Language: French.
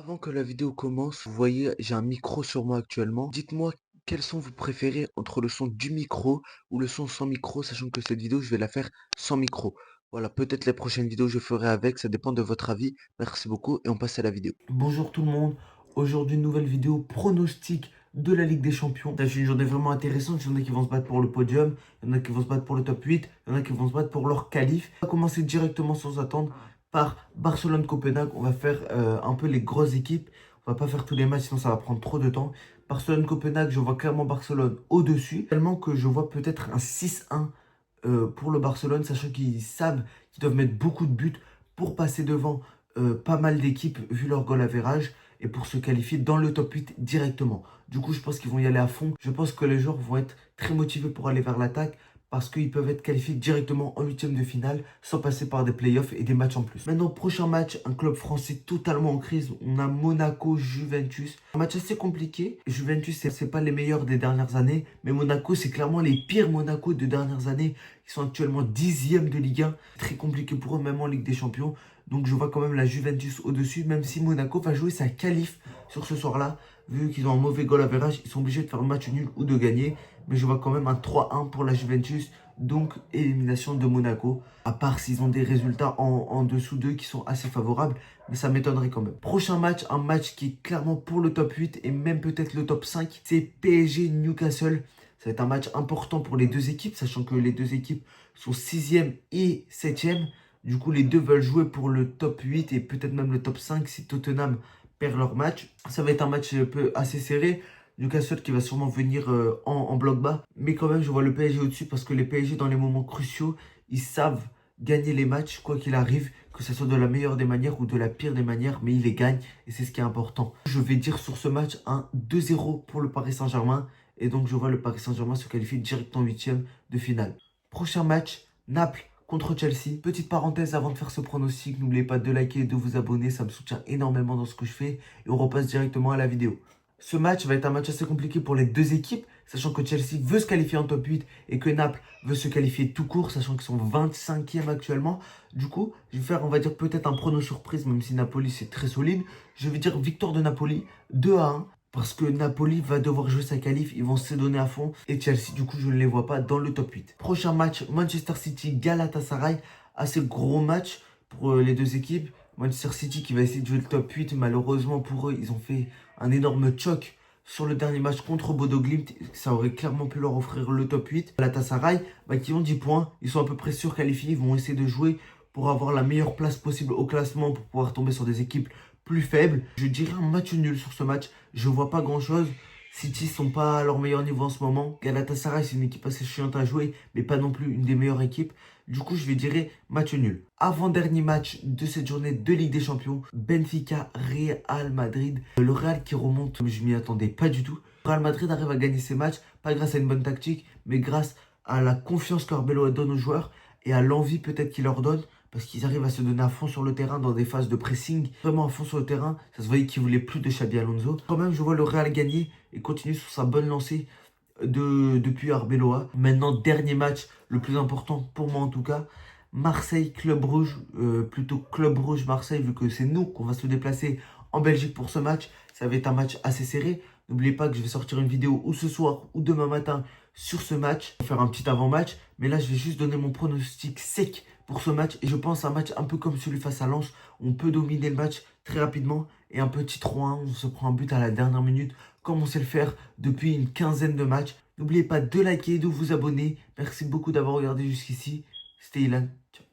Avant que la vidéo commence, vous voyez, j'ai un micro sur moi actuellement. Dites-moi quels sont vos préférés entre le son du micro ou le son sans micro, sachant que cette vidéo, je vais la faire sans micro. Voilà, peut-être les prochaines vidéos, je ferai avec, ça dépend de votre avis. Merci beaucoup et on passe à la vidéo. Bonjour tout le monde, aujourd'hui une nouvelle vidéo pronostic de la Ligue des Champions. C'est une journée vraiment intéressante, il y en a qui vont se battre pour le podium, il y en a qui vont se battre pour le top 8, il y en a qui vont se battre pour leur qualif. On va commencer directement sans attendre par Barcelone-Copenhague. On va faire un peu les grosses équipes, on va pas faire tous les matchs sinon ça va prendre trop de temps. Barcelone-Copenhague, je vois clairement Barcelone au-dessus, tellement que je vois peut-être un 6-1 pour le Barcelone, sachant qu'ils savent qu'ils doivent mettre beaucoup de buts pour passer devant pas mal d'équipes vu leur goal average et pour se qualifier dans le top 8 directement. Du coup, je pense qu'ils vont y aller à fond. Je pense que les joueurs vont être très motivés pour aller vers l'attaque parce qu'ils peuvent être qualifiés directement en huitième de finale sans passer par des playoffs et des matchs en plus. Maintenant, prochain match, un club français totalement en crise. On a Monaco-Juventus. Un match assez compliqué. Juventus, c'est pas les meilleurs des dernières années, mais Monaco, c'est clairement les pires Monaco de dernières années. Ils sont actuellement 10e de Ligue 1. Très compliqué pour eux, même en Ligue des Champions. Donc je vois quand même la Juventus au-dessus, même si Monaco va jouer sa qualif sur ce soir-là. Vu qu'ils ont un mauvais goal average, ils sont obligés de faire un match nul ou de gagner. Mais je vois quand même un 3-1 pour la Juventus. Donc élimination de Monaco. À part s'ils ont des résultats en dessous d'eux qui sont assez favorables. Mais ça m'étonnerait quand même. Prochain match, un match qui est clairement pour le top 8 et même peut-être le top 5. C'est PSG-Newcastle. Ça va être un match important pour les deux équipes, sachant que les deux équipes sont 6e et 7e. Du coup, les deux veulent jouer pour le top 8 et peut-être même le top 5 si Tottenham perd leur match. Ça va être un match un peu assez serré. Newcastle qui va sûrement venir en bloc bas. Mais quand même, je vois le PSG au-dessus parce que les PSG, dans les moments cruciaux, ils savent gagner les matchs, quoi qu'il arrive, que ce soit de la meilleure des manières ou de la pire des manières, mais ils les gagnent et c'est ce qui est important. Je vais dire sur ce match un 2-0 pour le Paris Saint-Germain. Et donc, je vois le Paris Saint-Germain se qualifier direct en huitième de finale. Prochain match, Naples contre Chelsea. Petite parenthèse avant de faire ce pronostic, n'oubliez pas de liker et de vous abonner, ça me soutient énormément dans ce que je fais. Et on repasse directement à la vidéo. Ce match va être un match assez compliqué pour les deux équipes, sachant que Chelsea veut se qualifier en top 8 et que Naples veut se qualifier tout court, sachant qu'ils sont 25e actuellement. Du coup, je vais faire, on va dire, peut-être un prono surprise, même si Napoli c'est très solide. Je vais dire victoire de Napoli, 2-1. Parce que Napoli va devoir jouer sa qualif, ils vont se donner à fond. Et Chelsea, du coup, je ne les vois pas dans le top 8. Prochain match, Manchester City-Galatasaray. Assez gros match pour les deux équipes. Manchester City qui va essayer de jouer le top 8. Malheureusement pour eux, ils ont fait un énorme choc sur le dernier match contre Bodo Glimt. Ça aurait clairement pu leur offrir le top 8. Galatasaray, qui ont 10 points. Ils sont à peu près surqualifiés. Ils vont essayer de jouer pour avoir la meilleure place possible au classement pour pouvoir tomber sur des équipes plus faibles. Je dirais un match nul sur ce match. Je vois pas grand-chose. City sont pas à leur meilleur niveau en ce moment. Galatasaray, c'est une équipe assez chiante à jouer, mais pas non plus une des meilleures équipes. Du coup, je vais dire match nul. Avant-dernier match de cette journée de Ligue des Champions, Benfica-Real Madrid. Le Real qui remonte, je m'y attendais pas du tout. Real Madrid arrive à gagner ses matchs, pas grâce à une bonne tactique, mais grâce à la confiance qu'Arbeloa donne aux joueurs et à l'envie peut-être qu'il leur donne parce qu'ils arrivent à se donner à fond sur le terrain dans des phases de pressing, vraiment à fond sur le terrain. Ça se voyait qu'ils voulaient plus de Xabi Alonso. Quand même, je vois le Real gagner et continuer sur sa bonne lancée depuis Arbeloa. Maintenant, dernier match, le plus important pour moi en tout cas. Marseille, Club Rouge, plutôt Club Rouge Marseille, vu que c'est nous qu'on va se déplacer en Belgique pour ce match. Ça va être un match assez serré. N'oubliez pas que je vais sortir une vidéo ou ce soir ou demain matin sur ce match. Je vais faire un petit avant-match. Mais là, je vais juste donner mon pronostic sec pour ce match. Et je pense un match un peu comme celui face à Lens. On peut dominer le match très rapidement. Et un petit 3-1, on se prend un but à la dernière minute, comme on sait le faire depuis une quinzaine de matchs. N'oubliez pas de liker et de vous abonner. Merci beaucoup d'avoir regardé jusqu'ici. C'était Ilan. Ciao.